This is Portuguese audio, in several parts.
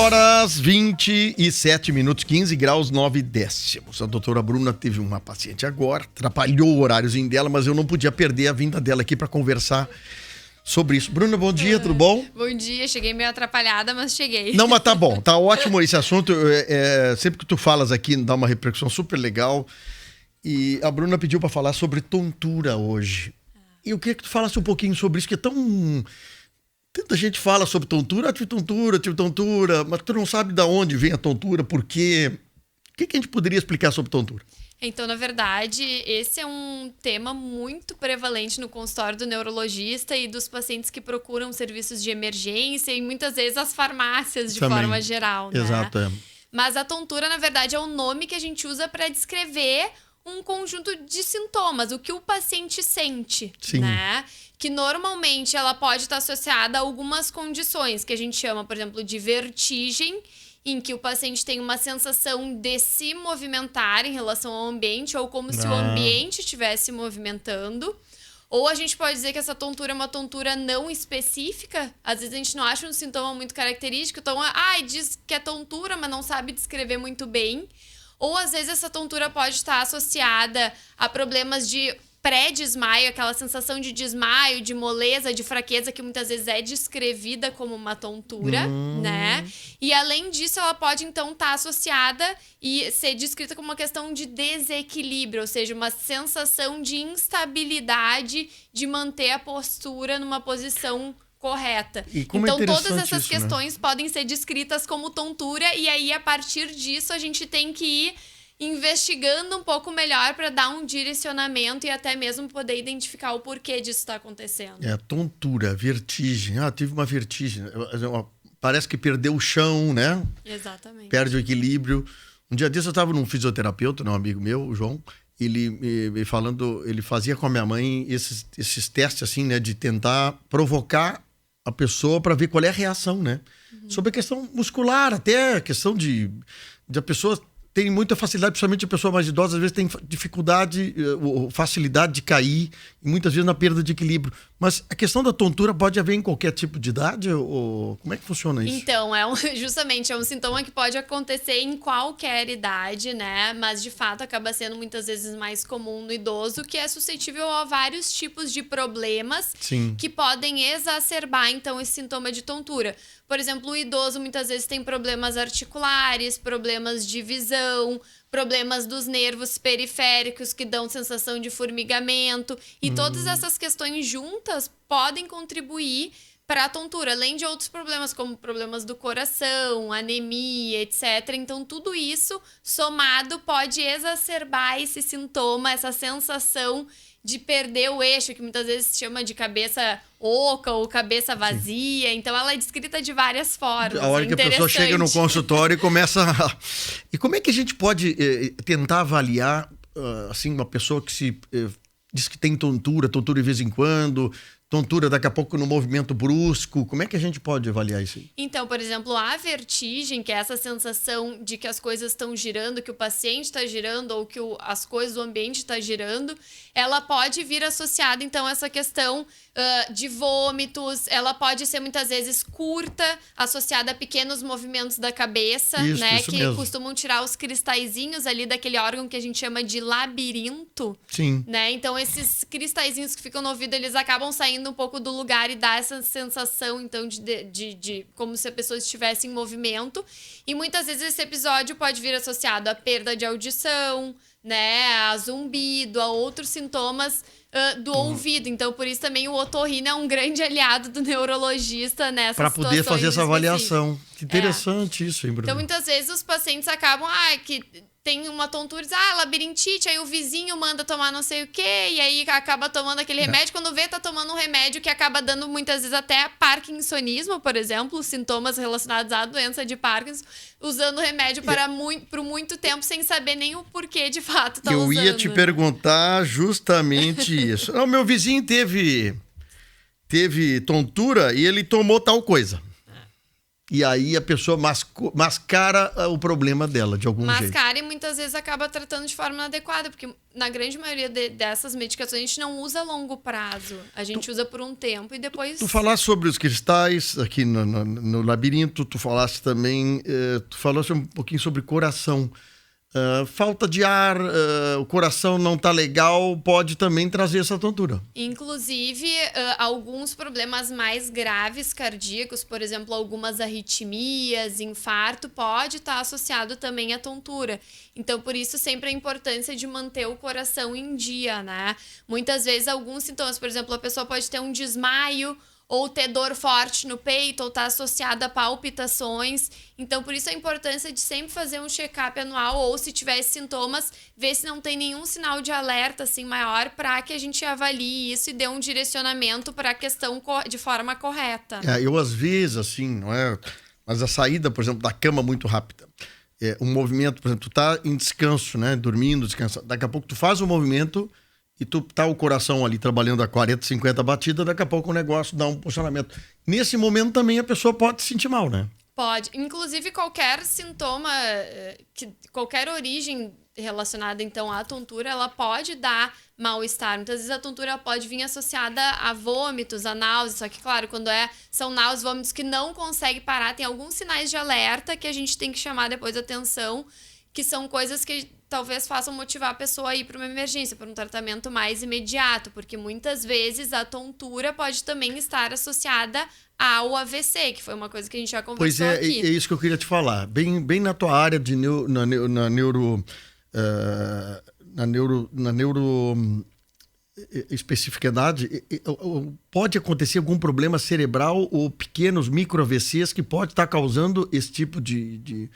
horas 27 minutos, 15 graus 9 décimos. A doutora Bruna teve uma paciente agora, atrapalhou o horáriozinho dela, mas eu não podia perder a vinda dela aqui para conversar sobre isso. Bruna, bom dia, tudo bom? Bom dia, cheguei meio atrapalhada, mas cheguei. Não, mas tá bom, tá ótimo esse assunto. Sempre que tu falas aqui, dá uma repercussão super legal. E a Bruna pediu para falar sobre tontura hoje. E eu queria que tu falasse um pouquinho sobre isso, que é tão... Tanta gente fala sobre tontura, tive tontura, mas tu não sabe de onde vem a tontura, por quê. O que a gente poderia explicar sobre tontura? Então, na verdade, esse é um tema muito prevalente no consultório do neurologista e dos pacientes que procuram serviços de emergência e muitas vezes as farmácias de forma geral, né? Exato, é. Mas a tontura, na verdade, é o nome que a gente usa para descrever um conjunto de sintomas, o que o paciente sente, né? Que normalmente ela pode estar associada a algumas condições que a gente chama, por exemplo, de vertigem, em que o paciente tem uma sensação de se movimentar em relação ao ambiente ou como se o ambiente estivesse movimentando. Ou a gente pode dizer que essa tontura é uma tontura não específica. Às vezes a gente não acha um sintoma muito característico, então, diz que é tontura, mas não sabe descrever muito bem. Ou às vezes essa tontura pode estar associada a problemas de pré-desmaio, aquela sensação de desmaio, de moleza, de fraqueza, que muitas vezes é descrevida como uma tontura, né? E além disso, ela pode então estar associada e ser descrita como uma questão de desequilíbrio, ou seja, uma sensação de instabilidade de manter a postura numa posição correta. Então, todas essas questões podem ser descritas como tontura e aí, a partir disso, a gente tem que ir investigando um pouco melhor para dar um direcionamento e até mesmo poder identificar o porquê disso está acontecendo. Tontura, vertigem. Tive uma vertigem. Parece que perdeu o chão, né? Exatamente. Perde o equilíbrio. Um dia desse eu estava num fisioterapeuta, um amigo meu, o João, ele falando, ele fazia com a minha mãe esses testes assim, né, de tentar provocar a pessoa para ver qual é a reação, né? Sobre a questão muscular, até a questão de a pessoa tem muita facilidade, principalmente a pessoa mais idosa, às vezes tem dificuldade, facilidade de cair, e muitas vezes na perda de equilíbrio. Mas a questão da tontura pode haver em qualquer tipo de idade? Ou como é que funciona isso? Então, justamente, é um sintoma que pode acontecer em qualquer idade, né? Mas, de fato, acaba sendo muitas vezes mais comum no idoso, que é suscetível a vários tipos de problemas que podem exacerbar, então, esse sintoma de tontura. Por exemplo, o idoso muitas vezes tem problemas articulares, problemas de visão, problemas dos nervos periféricos que dão sensação de formigamento. E todas essas questões juntas podem contribuir para a tontura, além de outros problemas, como problemas do coração, anemia, etc. Então, tudo isso somado pode exacerbar esse sintoma, essa sensação de perder o eixo, que muitas vezes se chama de cabeça oca ou cabeça vazia. Então, ela é descrita de várias formas. A hora que a pessoa chega no consultório e começa... E como é que a gente pode tentar avaliar, assim, uma pessoa que diz que tem tontura de vez em quando, tontura daqui a pouco no movimento brusco? Como é que a gente pode avaliar isso aí? Então, por exemplo, a vertigem, que é essa sensação de que as coisas estão girando, que o paciente está girando ou que as coisas do ambiente estão girando, ela pode vir associada, então, a essa questão de vômitos. Ela pode ser, muitas vezes, curta, associada a pequenos movimentos da cabeça, né? Que mesmo costumam tirar os cristalzinhos ali daquele órgão que a gente chama de labirinto. Né? Então, esses cristalzinhos que ficam no ouvido, eles acabam saindo um pouco do lugar e dá essa sensação, então, de como se a pessoa estivesse em movimento. E muitas vezes esse episódio pode vir associado à perda de audição, né, a zumbido, a outros sintomas do ouvido. Então, por isso também o otorrino é um grande aliado do neurologista nessa situação. Para poder fazer essa avaliação. Que interessante isso, hein, Bruno? Então, muitas vezes os pacientes acabam, que tem uma tontura, labirintite, aí o vizinho manda tomar não sei o quê, e aí acaba tomando aquele remédio. Quando vê, tá tomando um remédio que acaba dando muitas vezes até parkinsonismo, por exemplo, sintomas relacionados à doença de Parkinson, usando o remédio por muito tempo sem saber nem o porquê de fato tá usando. Eu ia te perguntar justamente isso. O meu vizinho teve tontura e ele tomou tal coisa. e aí a pessoa mascara o problema dela de algum jeito. Mascara e muitas vezes acaba tratando de forma inadequada, porque na grande maioria dessas medicações a gente não usa a longo prazo. A gente usa por um tempo e depois... Tu falaste sobre os cristais aqui no labirinto, tu falaste também, tu falaste um pouquinho sobre coração. Falta de ar, o coração não tá legal, pode também trazer essa tontura. Inclusive, alguns problemas mais graves cardíacos, por exemplo, algumas arritmias, infarto, pode estar associado também à tontura. Então, por isso, sempre a importância de manter o coração em dia, né? Muitas vezes, alguns sintomas, por exemplo, a pessoa pode ter um desmaio, ou ter dor forte no peito, ou estar associada a palpitações. Então, por isso a importância de sempre fazer um check-up anual, ou se tiver sintomas, ver se não tem nenhum sinal de alerta assim, maior, para que a gente avalie isso e dê um direcionamento para a questão de forma correta. Eu, às vezes, assim, não é? Mas a saída, por exemplo, da cama muito rápida. Um movimento, por exemplo, tu tá em descanso, né? Dormindo, descansando. Daqui a pouco tu faz um movimento... e tu tá o coração ali trabalhando a 40, 50 batidas, daqui a pouco o negócio dá um posicionamento. Nesse momento também a pessoa pode se sentir mal, né? Pode. Inclusive, qualquer sintoma, qualquer origem relacionada, então, à tontura, ela pode dar mal-estar. Muitas vezes a tontura pode vir associada a vômitos, a náuseas, só que, claro, quando são náuseas, vômitos que não consegue parar, tem alguns sinais de alerta que a gente tem que chamar depois a atenção, que são coisas que talvez façam motivar a pessoa a ir para uma emergência, para um tratamento mais imediato, porque muitas vezes a tontura pode também estar associada ao AVC, que foi uma coisa que a gente já conversou aqui. Pois é isso que eu queria te falar. Bem na tua área de especificidade, pode acontecer algum problema cerebral ou pequenos micro-AVCs que pode estar causando esse tipo de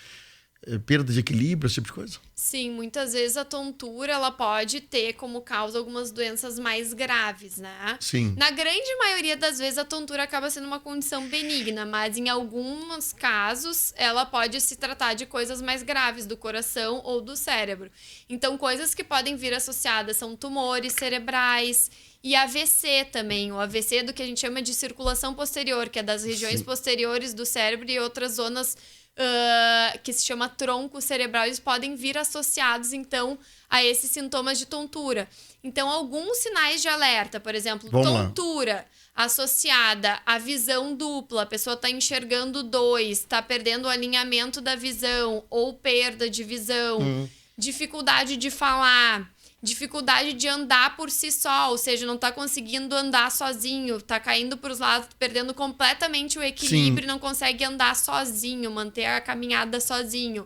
perda de equilíbrio, esse tipo de coisa? Sim, muitas vezes a tontura ela pode ter como causa algumas doenças mais graves, né? Sim. Na grande maioria das vezes a tontura acaba sendo uma condição benigna, mas em alguns casos ela pode se tratar de coisas mais graves do coração ou do cérebro. Então, coisas que podem vir associadas são tumores cerebrais e AVC também. O AVC é do que a gente chama de circulação posterior, que é das regiões posteriores do cérebro e outras zonas que se chama tronco cerebral, eles podem vir associados, então, a esses sintomas de tontura. Então, alguns sinais de alerta, por exemplo, tontura associada à visão dupla, a pessoa está enxergando 2, está perdendo o alinhamento da visão ou perda de visão, dificuldade de falar, dificuldade de andar por si só, ou seja, não está conseguindo andar sozinho, está caindo para os lados, perdendo completamente o equilíbrio, não consegue andar sozinho, manter a caminhada sozinho.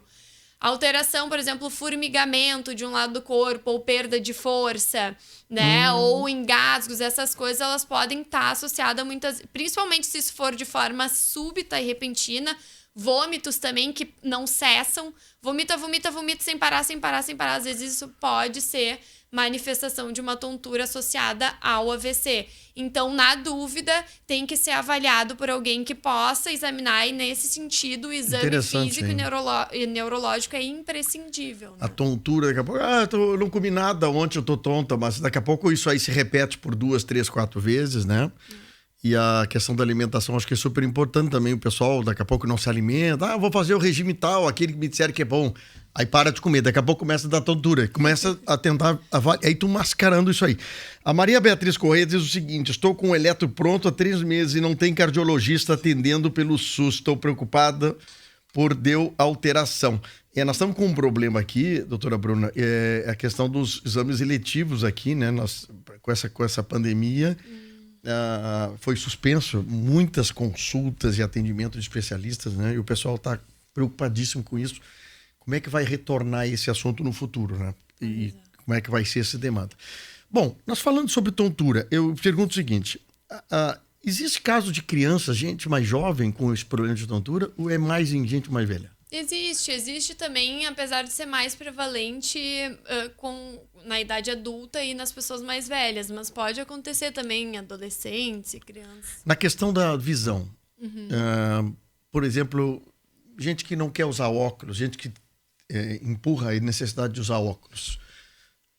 Alteração, por exemplo, formigamento de um lado do corpo, ou perda de força, né? Ou engasgos, essas coisas, elas podem estar associadas muitas, principalmente se isso for de forma súbita e repentina. Vômitos também que não cessam. Vomita sem parar. Às vezes isso pode ser manifestação de uma tontura associada ao AVC. Então, na dúvida, tem que ser avaliado por alguém que possa examinar, e nesse sentido o exame físico e neurológico é imprescindível. Né? A tontura, daqui a pouco, eu não comi nada ontem, eu tô tonta, mas daqui a pouco isso aí se repete por 2, 3, 4 vezes, né? E a questão da alimentação acho que é super importante também. O pessoal daqui a pouco não se alimenta. Vou fazer o regime tal, aquele que me disseram que é bom. Aí para de comer, daqui a pouco começa a dar tontura. Começa a tentar aí tu mascarando isso aí. A Maria Beatriz Correia diz o seguinte: estou com o eletro pronto há 3 meses e não tem cardiologista atendendo pelo SUS. Estou preocupada por deu alteração. Nós estamos com um problema aqui, doutora Bruna, a questão dos exames eletivos aqui, né? Nós, com essa pandemia... foi suspenso muitas consultas e atendimento de especialistas, né? E o pessoal está preocupadíssimo com isso. Como é que vai retornar esse assunto no futuro, né? E como é que vai ser essa demanda? Bom, nós falando sobre tontura, eu pergunto o seguinte: existe caso de criança, gente mais jovem com esse problema de tontura, ou é mais em gente mais velha? Existe também, apesar de ser mais prevalente na idade adulta e nas pessoas mais velhas, mas pode acontecer também em adolescentes e crianças. Na questão da visão, por exemplo, gente que não quer usar óculos, gente que empurra a necessidade de usar óculos.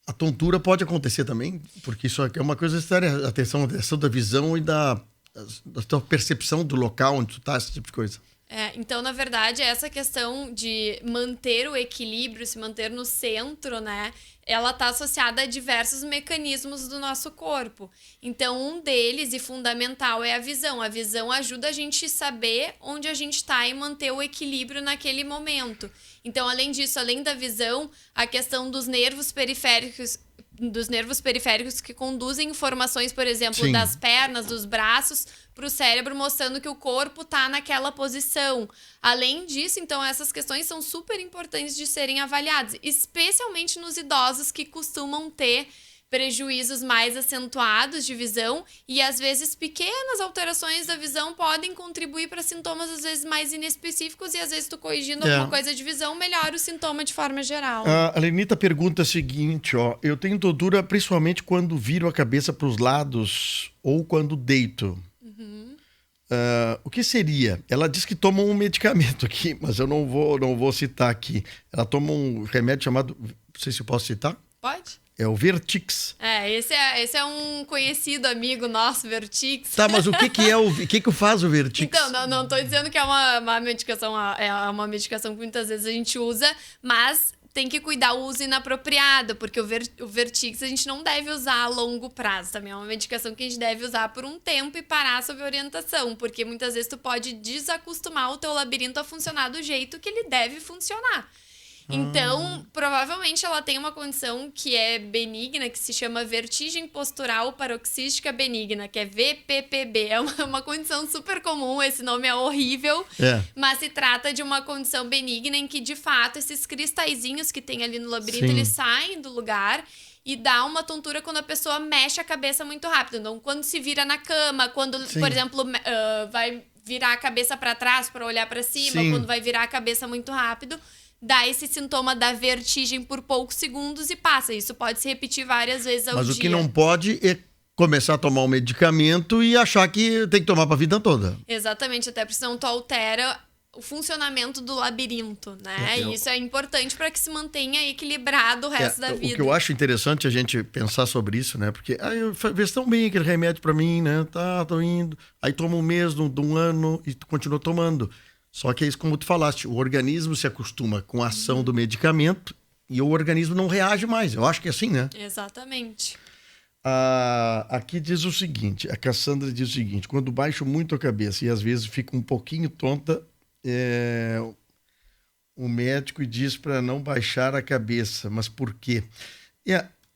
A tontura pode acontecer também, porque isso é uma coisa séria, a atenção da visão e da tua percepção do local onde tu tá, esse tipo de coisa. Então, na verdade, essa questão de manter o equilíbrio, se manter no centro, né? Ela está associada a diversos mecanismos do nosso corpo. Então, um deles, e fundamental, é a visão. A visão ajuda a gente a saber onde a gente está e manter o equilíbrio naquele momento. Então, além disso, além da visão, a questão dos nervos periféricos que conduzem informações, por exemplo, Sim. das pernas, dos braços, para o cérebro, mostrando que o corpo está naquela posição. Além disso, então, essas questões são super importantes de serem avaliadas, especialmente nos idosos que costumam ter prejuízos mais acentuados de visão e, às vezes, pequenas alterações da visão podem contribuir para sintomas, às vezes, mais inespecíficos e, às vezes, tu corrigindo alguma coisa de visão, melhora o sintoma de forma geral. A Lenita pergunta o seguinte, eu tenho tontura principalmente quando viro a cabeça para os lados ou quando deito. O que seria? Ela diz que toma um medicamento aqui, mas eu não vou citar aqui. Ela toma um remédio chamado, não sei se eu posso citar. Pode? É o Vertix. Esse é um conhecido amigo nosso, Vertix. Tá, mas o que faz o Vertix? Então, não tô dizendo que é uma medicação, é uma medicação que muitas vezes a gente usa, mas tem que cuidar o uso inapropriado, porque o Vertix a gente não deve usar a longo prazo. Também é uma medicação que a gente deve usar por um tempo e parar sob orientação, porque muitas vezes tu pode desacostumar o teu labirinto a funcionar do jeito que ele deve funcionar. Então, provavelmente ela tem uma condição que é benigna, que se chama vertigem postural paroxística benigna, que é VPPB. É uma condição super comum, esse nome é horrível, mas se trata de uma condição benigna em que, de fato, esses cristalzinhos que tem ali no labirinto, eles saem do lugar e dá uma tontura quando a pessoa mexe a cabeça muito rápido. Então, quando se vira na cama, quando, por exemplo, vai virar a cabeça para trás para olhar para cima, quando vai virar a cabeça muito rápido, dá esse sintoma da vertigem por poucos segundos e passa. Isso pode se repetir várias vezes ao dia. Mas o que não pode é começar a tomar um medicamento e achar que tem que tomar para a vida toda. Exatamente, até porque senão tu altera o funcionamento do labirinto, né? E isso é importante para que se mantenha equilibrado o resto da vida. O que eu acho interessante a gente pensar sobre isso, né? Porque vês tão bem aquele remédio para mim, né? Tô indo. Aí toma um mês, de um ano e tu continua tomando. Só que é isso como tu falaste, o organismo se acostuma com a ação do medicamento e o organismo não reage mais. Eu acho que é assim, né? Exatamente. Aqui diz o seguinte, a Cassandra diz o seguinte, quando baixo muito a cabeça e às vezes fico um pouquinho tonta, o médico diz para não baixar a cabeça, mas por quê?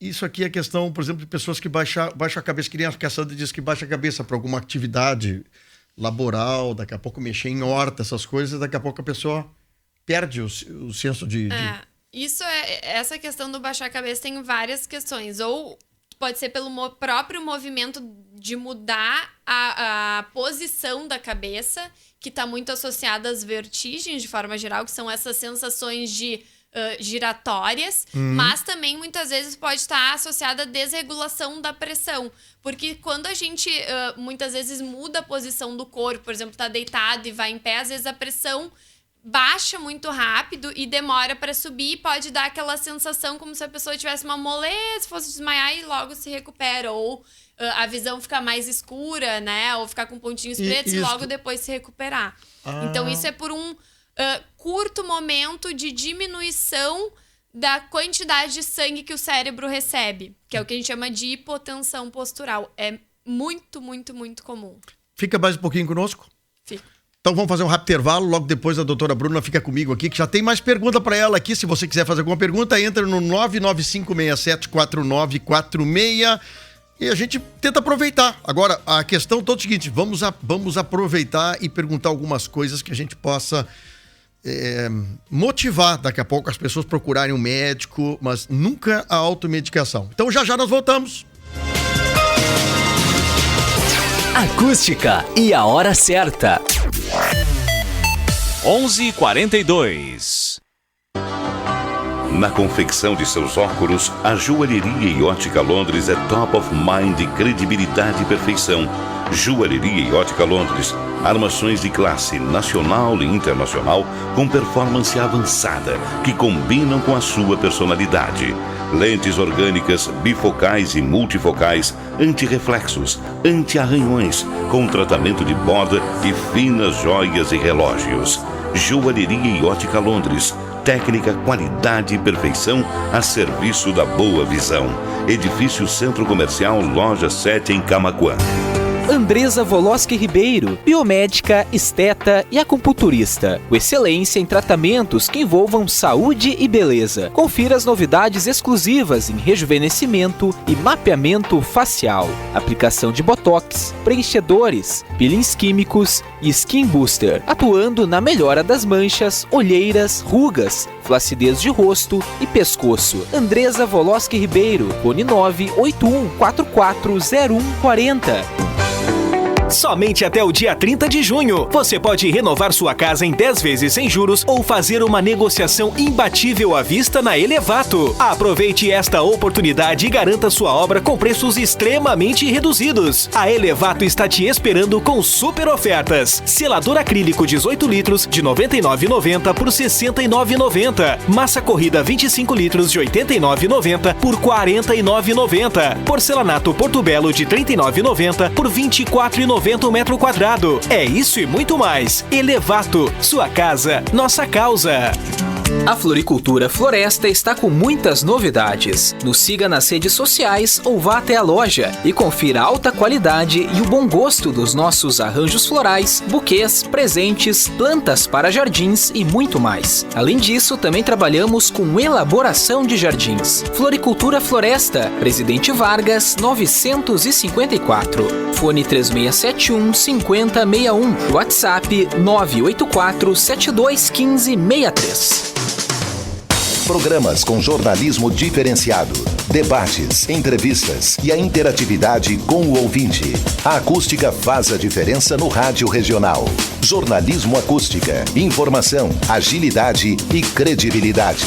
Isso aqui é questão, por exemplo, de pessoas que baixam a cabeça, que nem a Cassandra diz que baixa a cabeça para alguma atividade laboral, daqui a pouco mexer em horta, essas coisas, daqui a pouco a pessoa perde o senso de... Essa questão do baixar a cabeça tem várias questões, ou pode ser pelo próprio movimento de mudar a posição da cabeça, que está muito associada às vertigens de forma geral, que são essas sensações de giratórias, mas também muitas vezes pode estar associada à desregulação da pressão, porque quando a gente muitas vezes muda a posição do corpo, por exemplo, está deitado e vai em pé, às vezes a pressão baixa muito rápido e demora para subir e pode dar aquela sensação como se a pessoa tivesse uma moleza, fosse desmaiar e logo se recupera, ou a visão ficar mais escura, né, ou ficar com pontinhos pretos e logo depois se recuperar. Então isso é por um curto momento de diminuição da quantidade de sangue que o cérebro recebe, que é o que a gente chama de hipotensão postural. É muito, muito, muito comum. Fica mais um pouquinho conosco? Fica. Então vamos fazer um rápido intervalo, logo depois a doutora Bruna fica comigo aqui, que já tem mais pergunta para ela aqui. Se você quiser fazer alguma pergunta, entra no 995674946 e a gente tenta aproveitar. Agora, a questão toda é o seguinte, vamos aproveitar e perguntar algumas coisas que a gente possa motivar daqui a pouco as pessoas procurarem um médico, mas nunca a automedicação. Então já nós voltamos. Acústica e a hora certa. 11h42. Na confecção de seus óculos, a Joalheria e Ótica Londres é top of mind de credibilidade e perfeição. Joalheria e Ótica Londres, armações de classe nacional e internacional com performance avançada que combinam com a sua personalidade. lentes orgânicas, bifocais e multifocais, antirreflexos, anti-arranhões, com tratamento de borda e finas joias e relógios. Joalheria e Ótica Londres. Técnica, qualidade e perfeição a serviço da boa visão. Edifício Centro Comercial, Loja 7, em Camaquã. Andresa Voloski Ribeiro, biomédica, esteta e acupunturista. Com excelência em tratamentos que envolvam saúde e beleza. Confira as novidades exclusivas em rejuvenescimento e mapeamento facial. Aplicação de botox, preenchedores, peelings químicos e skin booster. Atuando na melhora das manchas, olheiras, rugas, flacidez de rosto e pescoço. Andresa Voloski Ribeiro, fone 981440140. Somente até o dia 30 de junho, você pode renovar sua casa em 10 vezes sem juros ou fazer uma negociação imbatível à vista na Elevato. Aproveite esta oportunidade e garanta sua obra com preços extremamente reduzidos. A Elevato está te esperando com super ofertas. Selador acrílico 18 litros de R$ 99,90 por R$ 69,90. Massa corrida 25 litros de R$ 89,90 por R$ 49,90. Porcelanato Porto Belo de R$ 39,90 por R$ 24,90 o metro quadrado. É isso e muito mais. Elevato, sua casa, nossa causa. A Floricultura Floresta está com muitas novidades. Nos siga nas redes sociais ou vá até a loja e confira a alta qualidade e o bom gosto dos nossos arranjos florais, buquês, presentes, plantas para jardins e muito mais. Além disso, também trabalhamos com elaboração de jardins. Floricultura Floresta, Presidente Vargas, 954. Fone 3671-5061. WhatsApp 984-7215-63. Programas com jornalismo diferenciado, debates, entrevistas e a interatividade com o ouvinte. A acústica faz a diferença no rádio regional. Jornalismo Acústica. Informação, agilidade e credibilidade.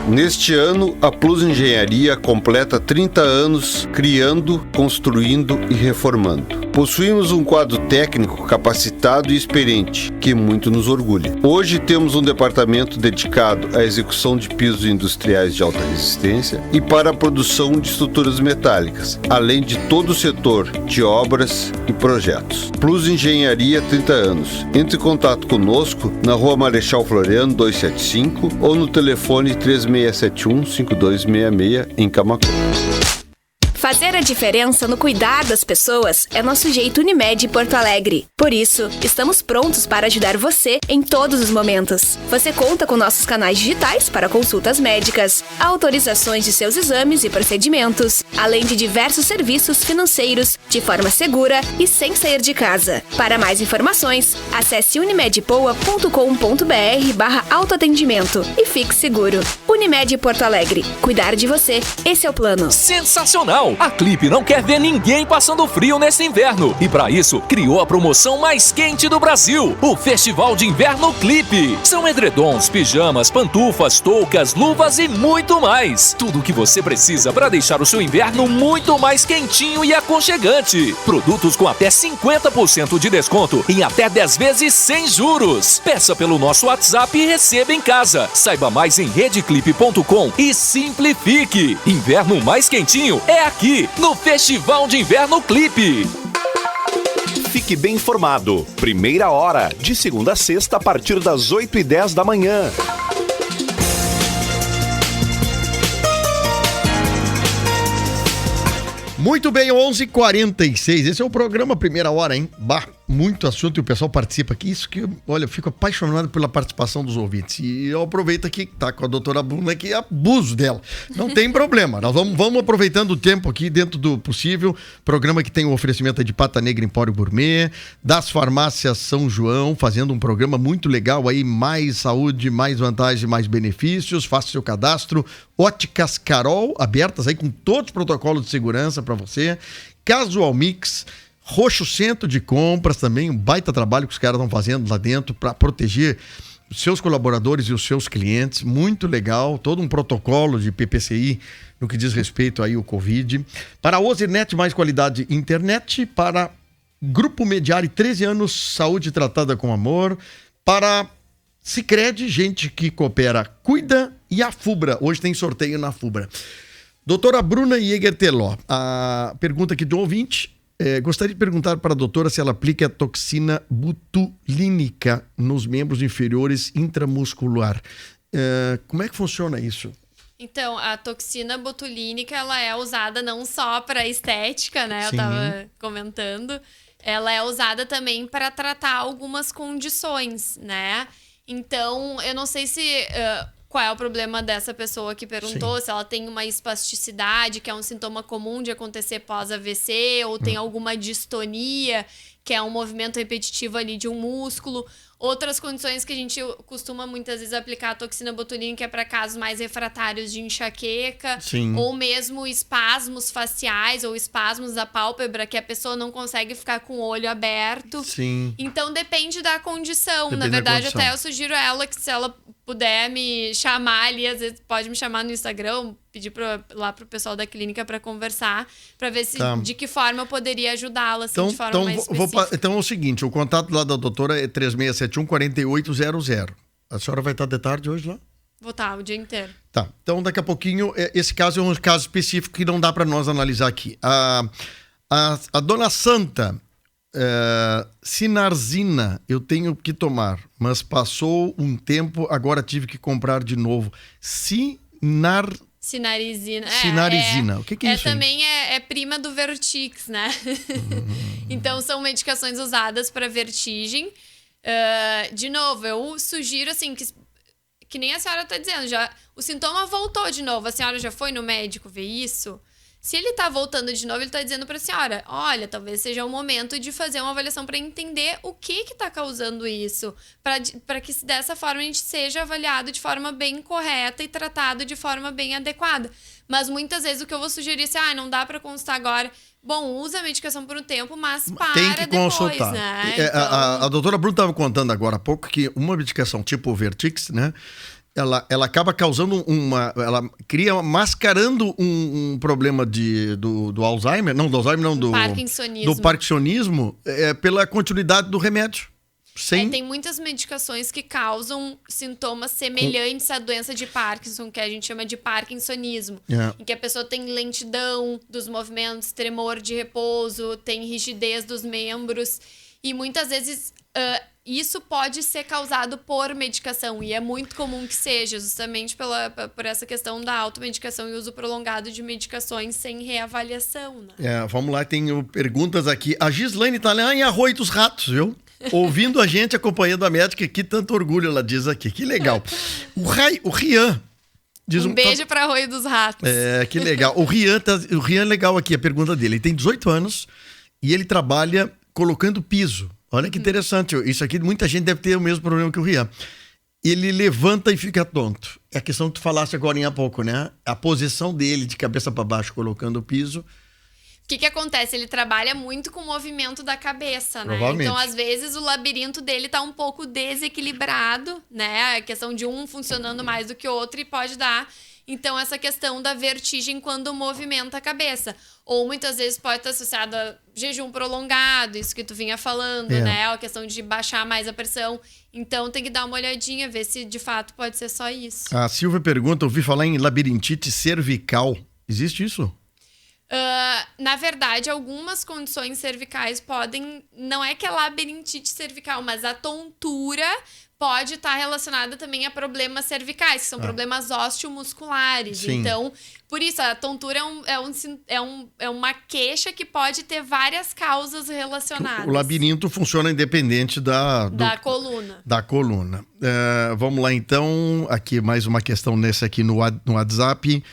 Neste ano, a Plus Engenharia completa 30 anos criando, construindo e reformando. Possuímos um quadro técnico capacitado e experiente, que muito nos orgulha. Hoje temos um departamento dedicado à execução de pisos industriais de alta resistência e para a produção de estruturas metálicas, além de todo o setor de obras e projetos. Plus Engenharia 30 anos. Entre em contato conosco na Rua Marechal Floriano 275 ou no telefone 3671-5266 em Camaquã. Fazer a diferença no cuidar das pessoas é nosso jeito Unimed Porto Alegre. Por isso, estamos prontos para ajudar você em todos os momentos. Você conta com nossos canais digitais para consultas médicas, autorizações de seus exames e procedimentos, além de diversos serviços financeiros de forma segura e sem sair de casa. Para mais informações, acesse unimedpoa.com.br/autoatendimento e fique seguro. Unimed Porto Alegre. Cuidar de você, esse é o plano. Sensacional! A Clipe não quer ver ninguém passando frio nesse inverno e para isso criou a promoção mais quente do Brasil, o Festival de Inverno Clipe. São edredons, pijamas, pantufas, toucas, luvas e muito mais. Tudo o que você precisa para deixar o seu inverno muito mais quentinho e aconchegante. Produtos com até 50% de desconto em até 10 vezes sem juros. Peça pelo nosso WhatsApp e receba em casa. Saiba mais em redeclip.com e simplifique. Inverno mais quentinho é aqui no Festival de Inverno Clipe. Fique bem informado. Primeira hora, de segunda a sexta, a partir das 8h10 da manhã. Muito bem, 11h46. Esse é o programa Primeira Hora, hein? Muito assunto e o pessoal participa aqui. Isso que, olha, eu fico apaixonado pela participação dos ouvintes. E eu aproveito aqui, tá com a doutora Bruna aqui, abuso dela. Não tem problema. Nós vamos aproveitando o tempo aqui dentro do possível. Programa que tem o oferecimento de Pata Negra Empório Gourmet, das farmácias São João, fazendo um programa muito legal aí, mais saúde, mais vantagem, mais benefícios. Faça seu cadastro. Óticas Carol, abertas aí com todos os protocolos de segurança para você. Casual Mix, Roxo Centro de Compras também, um baita trabalho que os caras estão fazendo lá dentro para proteger os seus colaboradores e os seus clientes. Muito legal, todo um protocolo de PPCI no que diz respeito aí ao Covid. Para a Ozirnet, mais qualidade internet. Para Grupo Mediari, 13 anos, saúde tratada com amor. Para Sicredi, gente que coopera, cuida. e a FUBRA. Hoje tem sorteio na FUBRA. Doutora Bruna Jäger-Teló, a pergunta aqui do ouvinte. Gostaria de perguntar para a doutora se ela aplica a toxina botulínica nos membros inferiores intramuscular. Como é que funciona isso? Então, a toxina botulínica, ela é usada não só para estética, né? Sim. Eu estava comentando. Ela é usada também para tratar algumas condições, né? Então, eu não sei se... qual é o problema dessa pessoa que perguntou, se ela tem uma espasticidade, que é um sintoma comum de acontecer pós-AVC, ou tem alguma distonia, que é um movimento repetitivo ali de um músculo. Outras condições que a gente costuma muitas vezes aplicar a toxina botulínica é para casos mais refratários de enxaqueca, ou mesmo espasmos faciais ou espasmos da pálpebra, que a pessoa não consegue ficar com o olho aberto. Sim. Então depende da condição. Depende. Na verdade, da condição. até eu sugiro a ela que se ela puder me chamar ali, às vezes pode me chamar no Instagram, pedir lá pro pessoal da clínica para conversar, para ver se de que forma eu poderia ajudá-la, assim, de forma mais específica. Então é o seguinte, o contato lá da doutora é 3671-4800. A senhora vai estar de tarde hoje lá? Vou estar o dia inteiro. Tá, então daqui a pouquinho, esse caso é um caso específico que não dá para nós analisar aqui. A dona Santa, Sinarzina, eu tenho que tomar, mas passou um tempo, agora tive que comprar de novo. Sinarizina. Sinarizina. O que é isso? Também é prima do Vertix, né? Então, são medicações usadas para vertigem. De novo, eu sugiro, assim, que nem a senhora está dizendo, já, o sintoma voltou de novo. A senhora já foi no médico ver isso? Se ele tá voltando de novo, ele tá dizendo pra senhora, olha, talvez seja o momento de fazer uma avaliação para entender o que tá causando isso, para que dessa forma a gente seja avaliado de forma bem correta e tratado de forma bem adequada. Mas muitas vezes o que eu vou sugerir é assim, não dá para consultar agora. Bom, usa a medicação por um tempo, mas para tem que depois, consultar. né? Então... A doutora Bruna estava contando agora há pouco que uma medicação tipo o Vertix, né? Ela acaba causando ela cria, mascarando um problema do Alzheimer, não, do Alzheimer, não, do parkinsonismo, pela continuidade do remédio. Tem muitas medicações que causam sintomas semelhantes à doença de Parkinson, que a gente chama de parkinsonismo, em que a pessoa tem lentidão dos movimentos, tremor de repouso, tem rigidez dos membros, e muitas vezes isso pode ser causado por medicação, e é muito comum que seja, justamente por essa questão da automedicação e uso prolongado de medicações sem reavaliação, né? Vamos lá, tem perguntas aqui. A Gislaine tá lá em Arroio dos Ratos, viu? Ouvindo a gente, acompanhando a médica, que tanto orgulho ela diz aqui. Que legal. O Rian diz um beijo para Arroio dos Ratos. Que legal. O Rian é legal aqui, a pergunta dele. Ele tem 18 anos e ele trabalha colocando piso. Olha que interessante. Isso aqui, muita gente deve ter o mesmo problema que o Rian. Ele levanta e fica tonto. É a questão que tu falaste agora há pouco, né? A posição dele de cabeça para baixo colocando o piso. O que acontece? Ele trabalha muito com o movimento da cabeça, né? Provavelmente. Então, às vezes, o labirinto dele tá um pouco desequilibrado, né? A questão de um funcionando mais do que o outro e pode dar, então, essa questão da vertigem quando movimenta a cabeça. Ou, muitas vezes, pode estar associada a jejum prolongado, isso que tu vinha falando, né? A questão de baixar mais a pressão. Então, tem que dar uma olhadinha, ver se, de fato, pode ser só isso. A Silvia pergunta, ouvi falar em labirintite cervical. Existe isso? Na verdade, algumas condições cervicais podem... Não é que é labirintite cervical, mas a tontura pode estar relacionada também a problemas cervicais, que são problemas osteomusculares. Sim. Então, por isso, a tontura é uma queixa que pode ter várias causas relacionadas. O labirinto funciona independente da coluna. Da coluna. Vamos lá, então. Aqui, mais uma questão nessa aqui no WhatsApp.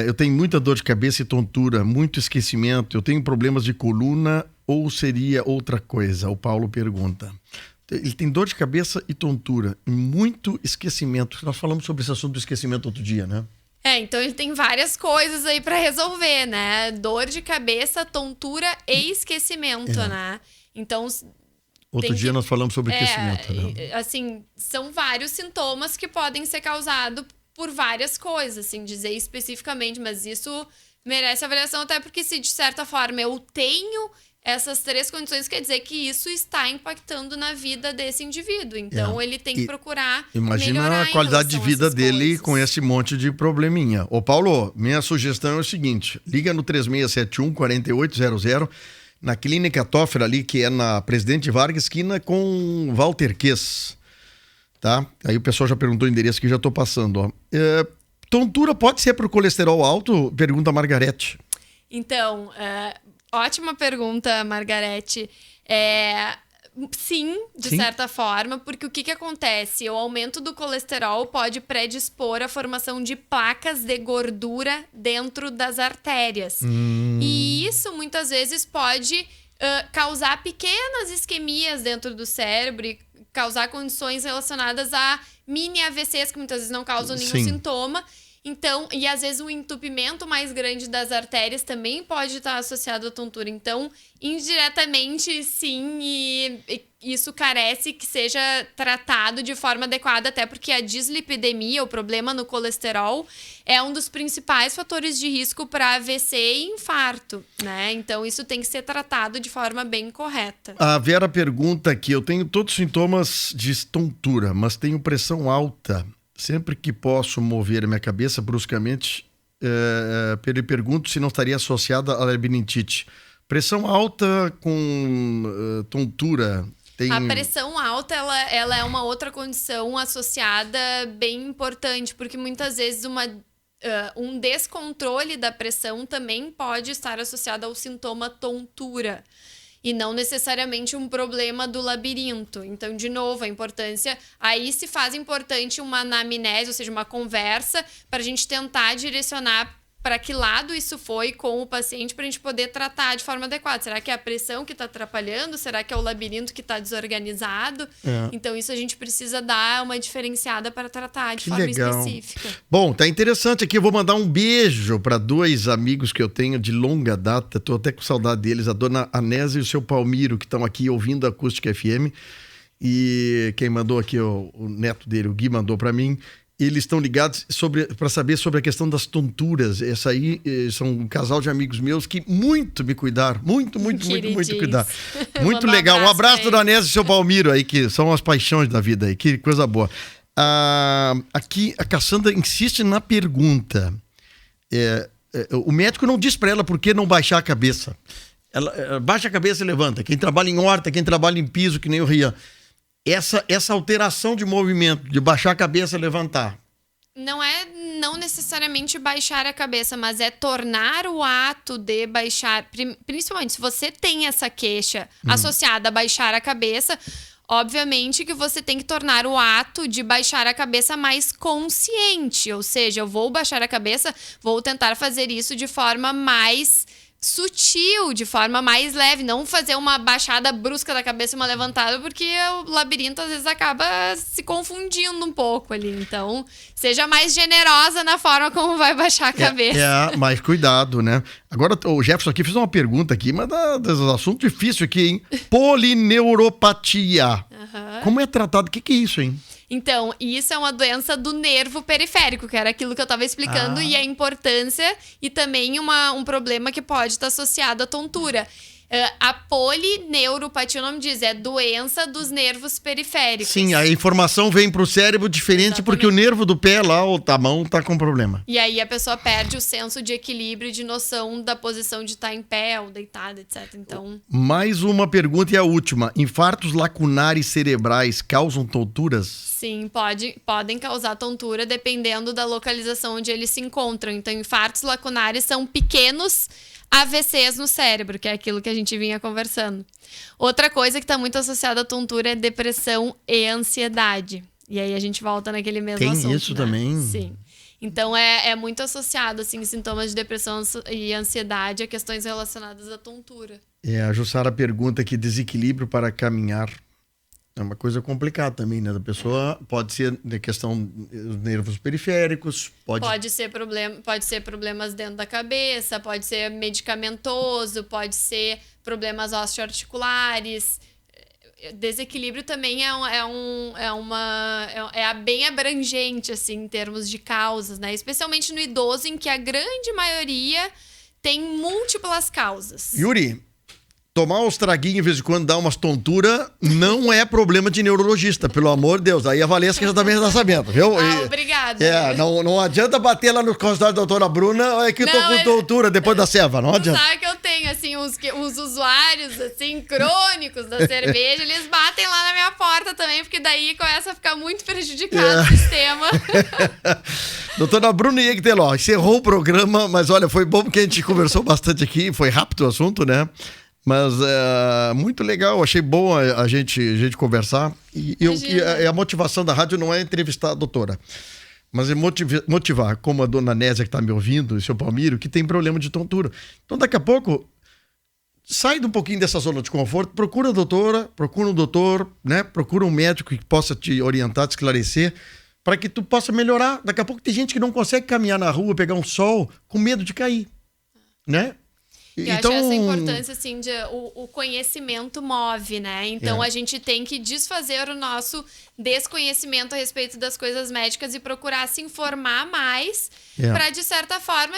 Eu tenho muita dor de cabeça e tontura, muito esquecimento. Eu tenho problemas de coluna ou seria outra coisa? O Paulo pergunta. Ele tem dor de cabeça e tontura, muito esquecimento. Nós falamos sobre esse assunto do esquecimento outro dia, né? Então ele tem várias coisas aí pra resolver, né? Dor de cabeça, tontura e esquecimento, né? Então... Outro dia nós falamos sobre esquecimento, né? Assim, são vários sintomas que podem ser causados por várias coisas, assim, dizer especificamente, mas isso merece avaliação, até porque se de certa forma eu tenho essas 3 condições quer dizer que isso está impactando na vida desse indivíduo. Então, ele tem que procurar Imagina a qualidade de vida dele com esse monte de probleminha. Ô, Paulo, minha sugestão é o seguinte, liga no 3671-4800, na Clínica Toffler ali, que é na Presidente Vargas, esquina com Walter Quez, tá? Aí o pessoal já perguntou o endereço que já tô passando, ó. Tontura pode ser por colesterol alto? Pergunta a Margarete. Então, ótima pergunta, Margarete. Sim, de certa forma, porque o que acontece? O aumento do colesterol pode predispor à formação de placas de gordura dentro das artérias. E isso, muitas vezes, pode causar pequenas isquemias dentro do cérebro e causar condições relacionadas a mini AVCs, que muitas vezes não causam nenhum sintoma. Então, e às vezes um entupimento mais grande das artérias também pode estar associado à tontura. Então, indiretamente, sim, e isso carece que seja tratado de forma adequada, até porque a dislipidemia, o problema no colesterol, é um dos principais fatores de risco para AVC e infarto, né? Então, isso tem que ser tratado de forma bem correta. A Vera pergunta aqui, eu tenho todos os sintomas de tontura, mas tenho pressão alta. Sempre que posso mover minha cabeça bruscamente, ele pergunta se não estaria associada à labirintite. Pressão alta com tontura. A pressão alta, ela é uma outra condição associada bem importante, porque muitas vezes um descontrole da pressão também pode estar associado ao sintoma tontura. E não necessariamente um problema do labirinto. Então, de novo, a importância... Aí se faz importante uma anamnese, ou seja, uma conversa, para a gente tentar direcionar para que lado isso foi com o paciente, para a gente poder tratar de forma adequada. Será que é a pressão que está atrapalhando? Será que é o labirinto que está desorganizado? Então, isso a gente precisa dar uma diferenciada para tratar de forma específica. Bom, tá interessante aqui. Eu vou mandar um beijo para 2 amigos que eu tenho de longa data. Estou até com saudade deles. A dona Anésia e o seu Palmiro, que estão aqui ouvindo a Acústica FM. E quem mandou aqui, o neto dele, o Gui, mandou para mim. Eles estão ligados para saber sobre a questão das tonturas. Essa aí são um casal de amigos meus que muito me cuidaram. Muito cuidar. Muito legal. Um abraço, dona Anésia e seu Palmiro aí, que são as paixões da vida aí. Que coisa boa. Aqui a Cassandra insiste na pergunta. O médico não diz para ela por que não baixar a cabeça. Ela baixa a cabeça e levanta. Quem trabalha em horta, quem trabalha em piso, que nem o Rian. Essa alteração de movimento, de baixar a cabeça e levantar. Não necessariamente baixar a cabeça, mas é tornar o ato de baixar... Principalmente, se você tem essa queixa associada a baixar a cabeça, obviamente que você tem que tornar o ato de baixar a cabeça mais consciente. Ou seja, eu vou baixar a cabeça, vou tentar fazer isso de forma mais... sutil, de forma mais leve, não fazer uma baixada brusca da cabeça e uma levantada, porque o labirinto às vezes acaba se confundindo um pouco ali. Então, seja mais generosa na forma como vai baixar a cabeça. Mais cuidado, né? Agora, o Jefferson aqui fez uma pergunta aqui, mas dos assuntos difíceis aqui, hein? Polineuropatia. Como é tratado? O que é isso, hein? Então, isso é uma doença do nervo periférico, que era aquilo que eu estava explicando, e a importância e também um problema que pode estar associado à tontura. A polineuropatia, o nome diz, é doença dos nervos periféricos. Sim, a informação vem para o cérebro diferente. Exatamente. Porque o nervo do pé lá, ou da mão, tá com problema. E aí a pessoa perde o senso de equilíbrio e de noção da posição de estar em pé ou deitada, etc. Então... Mais uma pergunta e a última. Infartos lacunares cerebrais causam tonturas? Sim, podem causar tontura dependendo da localização onde eles se encontram. Então, infartos lacunares são pequenos AVCs no cérebro, que é aquilo que a gente vinha conversando. Outra coisa que está muito associada à tontura é depressão e ansiedade. E aí a gente volta naquele mesmo assunto. Tem isso, né? Também? Sim. Então é muito associado, assim, sintomas de depressão e ansiedade a questões relacionadas à tontura. A Jussara pergunta aqui, desequilíbrio para caminhar. É uma coisa complicada também, né? Da pessoa pode ser de questão dos nervos periféricos, pode ser problemas dentro da cabeça, pode ser medicamentoso, pode ser problemas osteoarticulares. Desequilíbrio também é bem abrangente, assim, em termos de causas, né? Especialmente no idoso, em que a grande maioria tem múltiplas causas. Yuri, tomar uns traguinhos de vez em quando, dar umas tonturas, não é problema de neurologista, pelo amor de Deus. Aí a Valesca já também está sabendo, viu? Obrigada. Não adianta bater lá no consultório da doutora Bruna, é que eu tô com tontura depois da ceva, não adianta. Sabe que eu tenho, assim, uns usuários, assim, crônicos da cerveja, eles batem lá na minha porta também, porque daí começa a ficar muito prejudicado o sistema. Doutora Bruna Iegteló, encerrou o programa, mas olha, foi bom porque a gente conversou bastante aqui, foi rápido o assunto, né? Mas muito legal, achei bom a gente conversar. E a motivação da rádio não é entrevistar a doutora, mas é motivar, como a dona Nésia que está me ouvindo, e o seu Palmiro, que tem problema de tontura. Então, daqui a pouco, sai um pouquinho dessa zona de conforto, procura a doutora, procura um doutor, né? Procura um médico que possa te orientar, te esclarecer, para que tu possa melhorar. Daqui a pouco tem gente que não consegue caminhar na rua, pegar um sol, com medo de cair, né? Eu acho essa importância, assim, o conhecimento move, né? Então, a gente tem que desfazer o nosso desconhecimento a respeito das coisas médicas e procurar se informar mais para, de certa forma,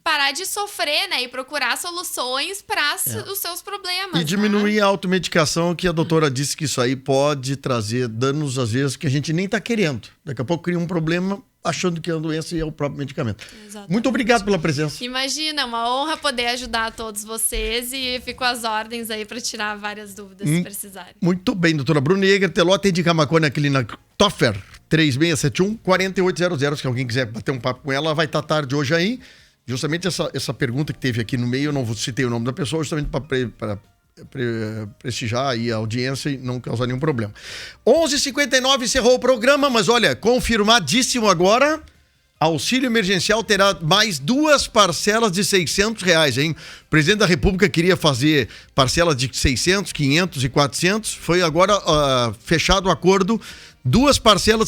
parar de sofrer, né? E procurar soluções para os seus problemas. E diminuir a automedicação, que a doutora disse que isso aí pode trazer danos, às vezes, que a gente nem tá querendo. Daqui a pouco cria um problema achando que é a doença e é o próprio medicamento. Exatamente. Muito obrigado pela presença. Imagina, uma honra poder ajudar todos vocês e fico às ordens aí para tirar várias dúvidas se precisarem. Muito bem, doutora Bruna Iegteló, atende Camaquona aqui na Toffer 3671-4800, se alguém quiser bater um papo com ela, vai estar tarde hoje aí. Justamente essa pergunta que teve aqui no meio, eu não citei o nome da pessoa, justamente para prestigiar aí a audiência e não causar nenhum problema. 11h59 encerrou o programa, mas olha, confirmadíssimo agora, auxílio emergencial terá mais 2 parcelas de R$600, hein? O presidente da República queria fazer parcelas de 600, 500 e 400, foi agora fechado o acordo, 2 parcelas